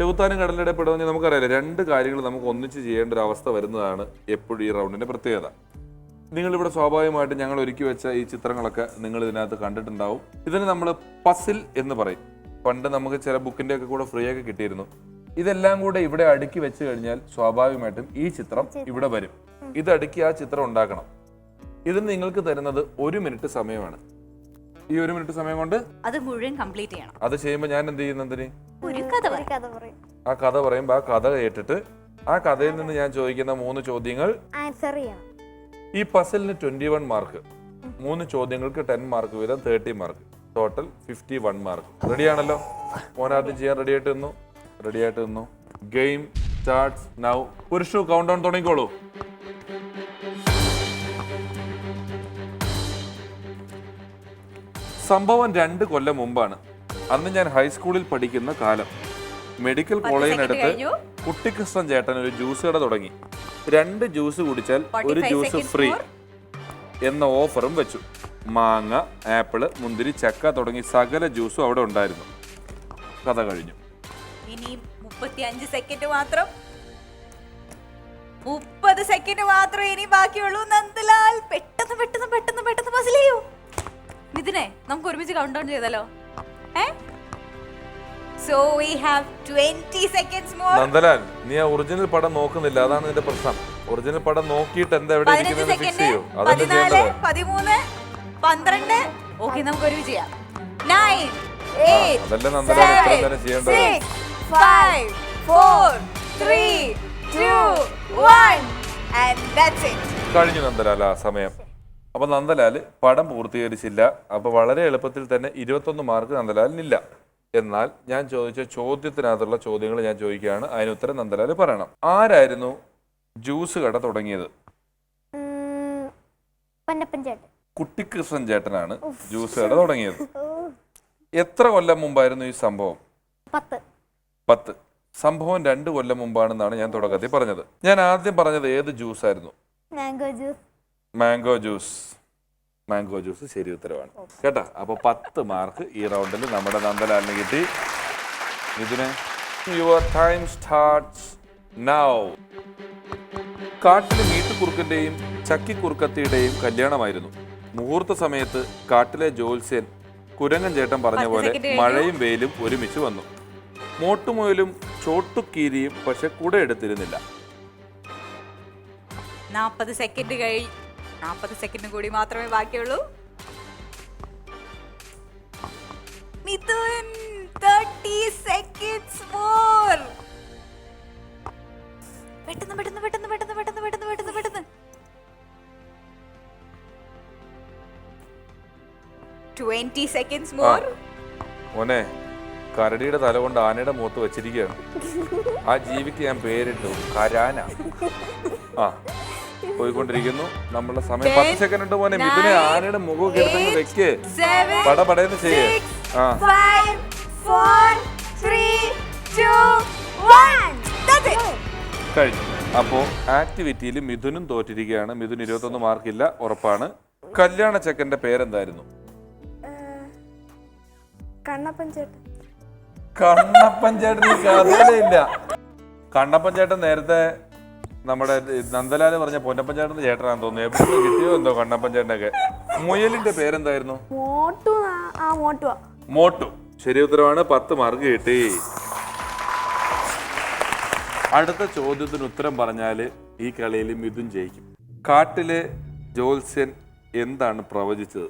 ചെകുത്താനും കടലിടെ പെടുമെന്ന് നമുക്കറിയാലോ. രണ്ട് കാര്യങ്ങൾ നമുക്ക് ഒന്നിച്ച് ചെയ്യേണ്ട ഒരു അവസ്ഥ വരുന്നതാണ് എപ്പോഴും ഈ റൗണ്ടിന്റെ പ്രത്യേകത. നിങ്ങളിവിടെ സ്വാഭാവികമായിട്ട് ഞങ്ങൾ ഒരുക്കി വെച്ച ഈ ചിത്രങ്ങളൊക്കെ നിങ്ങൾ ഇതിനകത്ത് കണ്ടിട്ടുണ്ടാവും. ഇതിന് നമ്മൾ പസിൽ എന്ന് പറയും. പണ്ട് നമുക്ക് ചില ബുക്കിന്റെ ഒക്കെ കൂടെ ഫ്രീ ഒക്കെ കിട്ടിയിരുന്നു. ഇതെല്ലാം കൂടെ ഇവിടെ അടുക്കി വെച്ച് കഴിഞ്ഞാൽ സ്വാഭാവികമായിട്ടും ഈ ചിത്രം ഇവിടെ വരും. ഇത് അടുക്കി ആ ചിത്രം ഉണ്ടാക്കണം. ഇതിന് നിങ്ങൾക്ക് തരുന്നത് 1 മിനിറ്റ് സമയമാണ്. ഈ 1 മിനിറ്റ് സമയം കൊണ്ട് അത് മുഴുവൻ കംപ്ലീറ്റ് ചെയ്യണം. അത് ചെയ്യുമ്പോൾ ഞാൻ എന്ത് ചെയ്യുന്നതിന് ഒരു കഥ ആ കഥ പറയുമ്പോൾ ആ കഥ കേട്ടിട്ട് ആ കഥയിൽ നിന്ന് ഞാൻ ചോദിക്കുന്ന 3 ചോദ്യങ്ങൾ ആൻസർ ചെയ്യണം. ഈ പസിലിന് 21 മാർക്ക്, 3 ചോദ്യങ്ങൾക്ക് 10 മാർക്ക് വീതം 30 മാർക്ക്, ടോട്ടൽ 51 മാർക്ക്. റെഡിയാണല്ലോ? മോനാദ്യം ചെയ്യാൻ റെഡിയായിട്ട് നിന്നു. Game starts now. Purushu count down തുടങ്ങിക്കോളൂ. സംഭവം 2 കൊല്ലം മുമ്പാണ്. അന്ന് ഞാൻ ഹൈസ്കൂളിൽ പഠിക്കുന്ന കാലം. മെഡിക്കൽ കോളേജിനടുത്ത് കുട്ടിക്കൃഷ്ണൻ ചേട്ടൻ ഒരു ജ്യൂസ് കട തുടങ്ങി. 2 ജ്യൂസ് കുടിച്ചാൽ 1 ജ്യൂസ് ഫ്രീ എന്ന ഓഫറും വെച്ചു. മാങ്ങ, ആപ്പിള്, മുന്തിരി, ചക്ക തുടങ്ങി സകല ജ്യൂസും അവിടെ ഉണ്ടായിരുന്നു. കഥ കഴിഞ്ഞു. ഇനി 35 സെക്കൻഡ് മാത്രം. 30 സെക്കൻഡ് മാത്രമേ ഇനി ബാക്കിയുള്ളൂ. നന്ദലാൽ പെട്ടെന്ന് പസിൽ ചെയ്യൂ. ഇതിനെ നമുക്ക് ഒരുമിച്ച് കൗണ്ട് ഡൗൺ ചെയ്താലോ? So we have 20 seconds more. Nandalal, നീ ആ ഒറിജിനൽ പടം നോക്കുന്നില്ല, അതാണ് നിന്റെ പ്രശ്നം. ഒറിജിനൽ പടം നോക്കിയിട്ട് എന്താ എവിടെ ഇരിക്കുന്നത് ഫിക്സ് ചെയ്യൂ. 14, 13, 12. ഓക്കേ, നമുക്ക് ഒരുമിച്ച് ചെയ്യാം. 9, 8, അതല്ല നന്ദലാൽ ഇത്രയും തന്നെ ചെയ്യേണ്ടത്. 6, 5, 4, 3, 2, 1 and that's it. കഴിഞ്ഞു നന്ദലാൽ ആ സമയം. അപ്പൊ നന്ദലാല് പടം പൂർത്തീകരിച്ചില്ല. അപ്പൊ വളരെ എളുപ്പത്തിൽ തന്നെ 21 മാർക്ക് നന്ദലാലിനില്ല. എന്നാൽ ഞാൻ ചോദിച്ച ചോദ്യത്തിനകത്തുള്ള ചോദ്യങ്ങൾ ഞാൻ ചോദിക്കുകയാണ്. അതിന് ഉത്തരം നന്ദലാല് പറയണം. ആരായിരുന്നു ജ്യൂസ് കട തുടങ്ങിയത്? കുട്ടിക്കൃഷ്ണൻ ചേട്ടനാണ് ജ്യൂസ് കട തുടങ്ങിയത്. എത്ര കൊല്ലം മുമ്പായിരുന്നു ഈ സംഭവം? 10. സംഭവം 2 കൊല്ലം മുമ്പാണെന്നാണ് ഞാൻ തുടക്കത്തിൽ പറഞ്ഞത്. ഞാൻ ആദ്യം പറഞ്ഞത് ഏത് ജ്യൂസ് ആയിരുന്നു? മാംഗോ ജ്യൂസ് ശരി ഉത്തരവാണ് കേട്ടാ. അപ്പൊ 10 മാർക്ക് ഈ റൗണ്ടിൽ നമ്മുടെ നന്ദലാലിന് കിട്ടി. ഇതിന് യുവർ ടൈം സ്റ്റാർട്ട്സ് നൗ. കാട്ടിലെ മീട്ടുകുറുക്കന്റെയും ചക്കിക്കുറുക്കത്തിയുടെയും കല്യാണമായിരുന്നു. മുഹൂർത്ത സമയത്ത് കാട്ടിലെ ജോത്സ്യൻ കുരങ്ങൻ ചേട്ടൻ പറഞ്ഞ പോലെ മഴയും വെയിലും ഒരുമിച്ച് വന്നു. മോട്ടുമുയലും ചോട്ടുക്കീരിയും പക്ഷെ കുട എടുത്തിരുന്നില്ല. 40 സെക്കൻഡ് കഴിഞ്ഞു. 40 സെക്കൻഡ് കൂടി മാത്രമേ ബാക്കിയുള്ളൂ. Mithun 30 seconds more. പെട്ടെന്ന് 20 seconds more. മോനെ, കരടിയുടെ തല കൊണ്ട് ആനയുടെ മുഖത്ത് വെച്ചിരിക്കുകയാണ്. ആ ജീവിക്ക് ഞാൻ പേരിട്ടു കരാന. ആ പോയിക്കൊണ്ടിരിക്കുന്നു. നമ്മളുടെ സമയം 10 സെക്കൻഡ് ഉണ്ട് മോനെ. മിഥുനെ ആനയുടെ മുഖം എടുത്തങ്ങ് വെക്ക്. പടപടയെന്ന് ചെയ്യേ. 5, 4, 3, 2, 1. That's it. കഴിഞ്ഞു. അപ്പോ ആക്ടിവിറ്റിയിൽ മിഥുനും തോറ്റിരിക്കുകയാണ്. മിഥുൻ 21 മാർക്കില്ല, ഉറപ്പാണ്. കല്യാണ ചെക്കന്റെ പേരെന്തായിരുന്നു? കണ്ണപ്പൻ ചേട്ടൻ. കഥയില്ല. കണ്ണപ്പൻ ചേട്ടൻ നേരത്തെ നമ്മുടെ നന്ദലാല് പറഞ്ഞ പൊന്നപ്പൻ ചേട്ടന്റെ ചേട്ടനാന്ന് തോന്നുന്നു. എപ്പോഴും കിട്ടിയോ എന്തോ കണ്ണപ്പൻ ചേട്ടനൊക്കെ. മുയലിന്റെ പേരെന്തായിരുന്നു? മോട്ടു. ശരി ഉത്തരവാണ്. 10 മാർക്ക് കിട്ടി. അടുത്ത ചോദ്യത്തിന് ഉത്തരം പറഞ്ഞാല് ഈ കളിയിൽ മിഥുൻ ജയിക്കും. കാട്ടിലെ ജോത്സ്യൻ എന്താണ് പ്രവചിച്ചത്?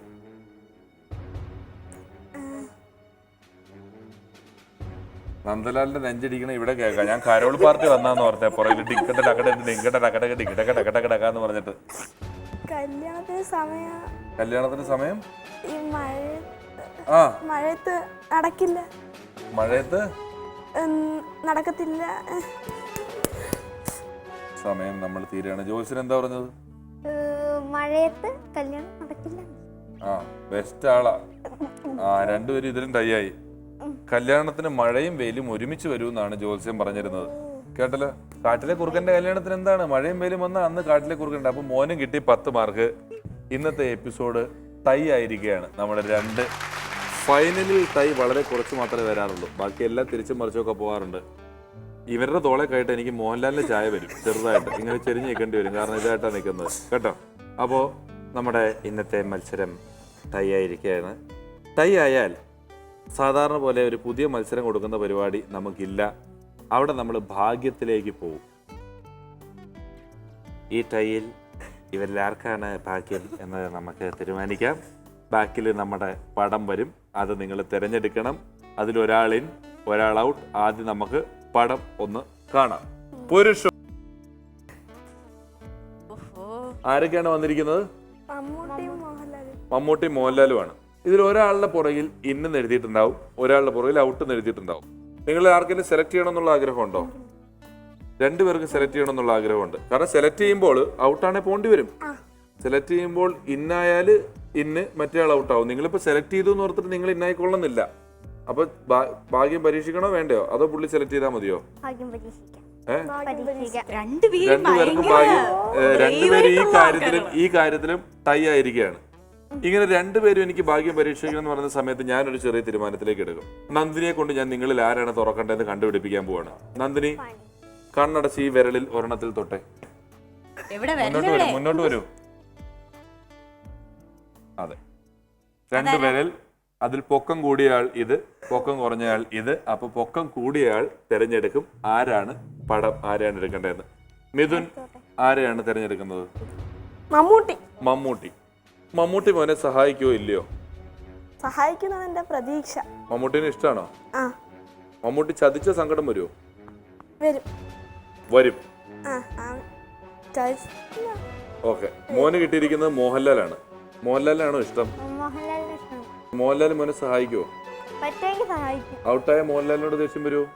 നന്ദലാലിന്റെ നെഞ്ചടിക്കണ ഇവിടെ കേൾക്കാം. ഞാൻ കരോൾ പാർട്ടി വന്നാന്ന് പറഞ്ഞ പുറകിൽ ടിക്കറ്റ് ടക്കടക്കാന്ന് പറഞ്ഞിട്ട്. കല്യാണത്തിന് സമയം മഴയത്ത് നടക്കില്ല. മഴയത്ത് നടക്കത്തില്ല. സമയം നമ്മൾ തീരെയാണ്. ജോത്സ്യൻ എന്താ പറഞ്ഞത്? മഴയത്ത് കല്യാണം നടക്കില്ല. ആ ബെസ്റ്റ് ആളാ. രണ്ടുപേരും ഇതിലും ടൈയായി. കല്യാണത്തിന് മഴയും വെയിലും ഒരുമിച്ച് വരുമെന്നാണ് ജോത്സ്യം പറഞ്ഞിരുന്നത്. കേട്ടല്ലോ. കാട്ടിലെ കുറുക്കന്റെ കല്യാണത്തിന് എന്താണ് മഴയും വെയിലും വന്നാൽ അന്ന് കാട്ടിലെ കുറുക്കൻ്റെ. അപ്പൊ മോനും കിട്ടി 10 മാർക്ക്. ഇന്നത്തെ എപ്പിസോഡ് ടൈ ആയിരിക്കുകയാണ്. നമ്മുടെ 2 ഫൈനലിൽ ടൈ വളരെ കുറച്ച് മാത്രമേ വരാറുള്ളൂ. ബാക്കി എല്ലാം തിരിച്ചും മറിച്ചൊക്കെ പോകാറുണ്ട്. ഇവരുടെ തോളെ കയയിട്ട് എനിക്ക് മോഹൻലാലിന്റെ ചായ വരും ചെറുതായിട്ട്, ഇങ്ങനെ ചെരിഞ്ഞ് നിൽക്കേണ്ടി വരും, കാരണം ഇതായിട്ടാണ് നിൽക്കുന്നത് കേട്ടോ. അപ്പോൾ നമ്മുടെ ഇന്നത്തെ മത്സരം ടൈ ആയിരിക്കുകയാണ്. ടൈ ആയാൽ സാധാരണ പോലെ ഒരു പുതിയ മത്സരം കൊടുക്കുന്ന പരിപാടി നമുക്കില്ല. അവിടെ നമ്മൾ ഭാഗ്യത്തിലേക്ക് പോകും. ഈ ടൈയിൽ ഇവരിൽ ആർക്കാണ് ഭാഗ്യം എന്നത് നമുക്ക് തീരുമാനിക്കാം. ബാക്കിൽ നമ്മുടെ പടം വരും, അത് നിങ്ങൾ തിരഞ്ഞെടുക്കണം. അതിലൊരാളിൻ ഒരാൾ ഔട്ട്. ആദ്യം നമുക്ക് പടം ഒന്ന് കാണാം. പുരുഷ ആരൊക്കെയാണ് വന്നിരിക്കുന്നത്? മമ്മൂട്ടി മോഹൻലാലുമാണ്. ഇതിൽ ഒരാളുടെ പുറകിൽ ഇന്ന് എഴുതിയിട്ടുണ്ടാവും, ഒരാളുടെ പുറകിൽ ഔട്ട് എഴുതിയിട്ടുണ്ടാവും. നിങ്ങൾ ആർക്കെങ്കിലും സെലക്ട് ചെയ്യണമെന്നുള്ള ആഗ്രഹമുണ്ടോ? രണ്ടുപേർക്ക് സെലക്ട് ചെയ്യണമെന്നുള്ള ആഗ്രഹമുണ്ട്. കാരണം സെലക്ട് ചെയ്യുമ്പോൾ ഔട്ടാണെ പോണ്ടി വരും. സെലക്ട് ചെയ്യുമ്പോൾ ഇന്നായാല് ഇന്ന് മറ്റേ ആൾ ഔട്ടാവും. നിങ്ങളിപ്പോ സെലക്ട് ചെയ്തു എന്ന് ഓർത്തിട്ട് നിങ്ങൾ ഇന്നായിക്കൊള്ളുന്നില്ല. അപ്പൊ ഭാഗ്യം പരീക്ഷിക്കണോ വേണ്ടയോ, അതോ പുള്ളി സെലക്ട് ചെയ്താൽ മതിയോ? രണ്ടുപേർക്കും ഭാഗ്യം. രണ്ടുപേരും ഈ കാര്യത്തിലും ടൈ ആയിരിക്കുകയാണ്. ഇങ്ങനെ രണ്ടുപേരും എനിക്ക് ഭാഗ്യം പരീക്ഷിക്കണം എന്ന് പറയുന്ന സമയത്ത് ഞാനൊരു ചെറിയ തീരുമാനത്തിലേക്ക് എടുക്കും. നന്ദിനിയെ കൊണ്ട് ഞാൻ നിങ്ങളിൽ ആരാണ് തുറക്കേണ്ടതെന്ന് കണ്ടുപിടിപ്പിക്കാൻ പോവാണ്. നന്ദിനി, കണ്ണടച്ച് ഈ വിരലിൽ ഒരെണ്ണത്തിൽ തൊട്ടെ. മുന്നോട്ട് വരൂ. അതെ, രണ്ട് വിരൽ. അതിൽ പൊക്കം കൂടിയയാൾ ഇത്, പൊക്കം കുറഞ്ഞയാൾ ഇത്. അപ്പൊ പൊക്കം കൂടിയയാൾ തിരഞ്ഞെടുക്കും ആരാണ് പടം, ആരെയാണ് എടുക്കേണ്ടതെന്ന്. മിഥുൻ, ആരെയാണ് തിരഞ്ഞെടുക്കുന്നത്? മമ്മൂട്ടി മോനെ സഹായിക്കോ ഇല്ലയോ? സഹായിക്കുന്നതിന്റെ പ്രതീക്ഷ. മമ്മൂട്ടിനെ ഇഷ്ടമാണോ? മമ്മൂട്ടി ചതിച്ച സങ്കടം വരുമോ? വരും. ഓക്കെ, മോന് കിട്ടിയിരിക്കുന്നത് മോഹൻലാലാണ്. മോഹൻലാലിനാണോ ഇഷ്ടം? മോഹൻലാൽ മോനെ സഹായിക്കുവോ? ഔട്ടായ മോഹൻലാലിനോട് ദേഷ്യം വരുമോ?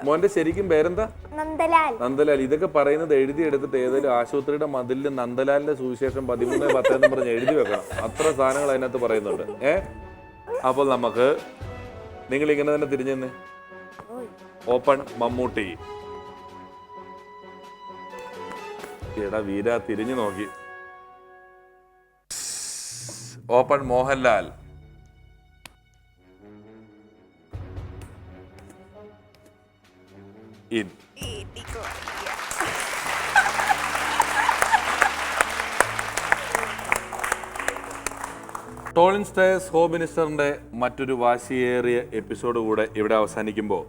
മോന്റെ ശരിക്കും പേരെന്താ? നന്ദലാൽ. ഇതൊക്കെ പറയുന്നത് എഴുതിയെടുത്തിട്ട് ഏതെങ്കിലും ആശുപത്രിയുടെ മതിലിൽ നന്ദലാലിന്റെ സുവിശേഷം 13:10 എന്ന് പറഞ്ഞ് എഴുതി വെക്കണം. അത്ര സാധനങ്ങൾ അതിനകത്ത് പറയുന്നുണ്ട്. അപ്പോൾ നമുക്ക് നിങ്ങൾ ഇങ്ങനെ തന്നെ തിരിഞ്ഞെന്ന് ഓപ്പൺ. മമ്മൂട്ടി. എടാ വീര, തിരിഞ്ഞു നോക്കി. ഓപ്പൺ. മോഹൻലാൽ. ഇൻ. ടോളിൻ സ്റ്റേഴ്സ് ഹോം മിനിസ്റ്ററിന്റെ മറ്റൊരു വാശിയേറിയ എപ്പിസോഡ് കൂടെ ഇവിടെ അവസാനിക്കുമ്പോൾ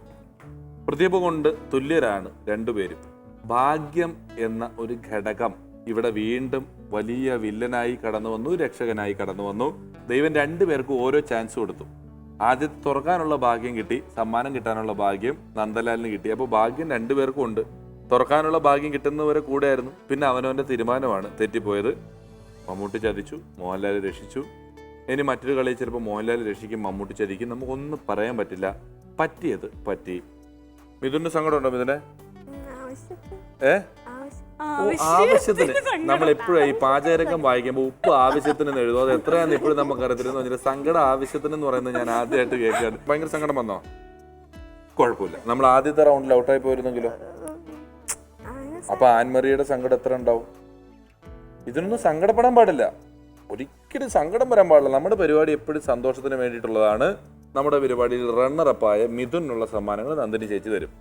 പ്രതിഭ കൊണ്ട് തുല്യരാണ് രണ്ടുപേരും. ഭാഗ്യം എന്ന ഒരു ഘടകം ഇവിടെ വീണ്ടും വലിയ വില്ലനായി കടന്നു വന്നു, രക്ഷകനായി കടന്നു വന്നു. ദൈവം രണ്ടുപേർക്കും ഓരോ ചാൻസ് കൊടുത്തു. ആദ്യത്തെ തുറക്കാനുള്ള ഭാഗ്യം കിട്ടി, സമ്മാനം കിട്ടാനുള്ള ഭാഗ്യം നന്ദലാലിന് കിട്ടി. അപ്പോൾ ഭാഗ്യം രണ്ടുപേർക്കും ഉണ്ട്. തുറക്കാനുള്ള ഭാഗ്യം കിട്ടുന്നവരെ കൂടെയായിരുന്നു. പിന്നെ അവനവൻ്റെ തീരുമാനമാണ് തെറ്റിപ്പോയത്. മമ്മൂട്ടി ചതിച്ചു, മോഹൻലാൽ രക്ഷിച്ചു. ഇനി മറ്റൊരു കളി ചിലപ്പോൾ മോഹൻലാൽ രക്ഷിക്കും, മമ്മൂട്ടി ചതിക്കും. നമുക്കൊന്നും പറയാൻ പറ്റില്ല. പറ്റിയത് പറ്റി. മിഥുന്റെ സങ്കടമുണ്ടോ മിഥുനെ? ആവശ്യത്തിന്. നമ്മൾ എപ്പോഴും ഈ പാചകരംഗം വായിക്കുമ്പോൾ ഉപ്പ് ആവശ്യത്തിന് എഴുതും. അത് എത്രയാണെന്ന് ഇപ്പോഴും നമുക്ക് അറിയത്തില്ലെന്ന്. സങ്കടം ആവശ്യത്തിന് എന്ന് പറയുന്നത് ഞാൻ ആദ്യമായിട്ട് കേൾക്കുകയാണ്. ഭയങ്കര സങ്കടം വന്നോ? കുഴപ്പമില്ല. നമ്മൾ ആദ്യത്തെ റൗണ്ടിൽ ഔട്ടായി പോയിരുന്നെങ്കിലോ? അപ്പൊ ആൻമറിയുടെ സങ്കടം എത്ര ഉണ്ടാവും? ഇതിനൊന്നും സങ്കടപ്പെടാൻ പാടില്ല. ഒരിക്കലും സങ്കടം വരാൻ പാടില്ല. നമ്മുടെ പരിപാടി എപ്പോഴും സന്തോഷത്തിന് വേണ്ടിയിട്ടുള്ളതാണ്. നമ്മുടെ പരിപാടിയിൽ റണ്ണറപ്പായ മിഥുനുള്ള സമ്മാനങ്ങൾ നന്ദിനി ചേച്ചി തരും.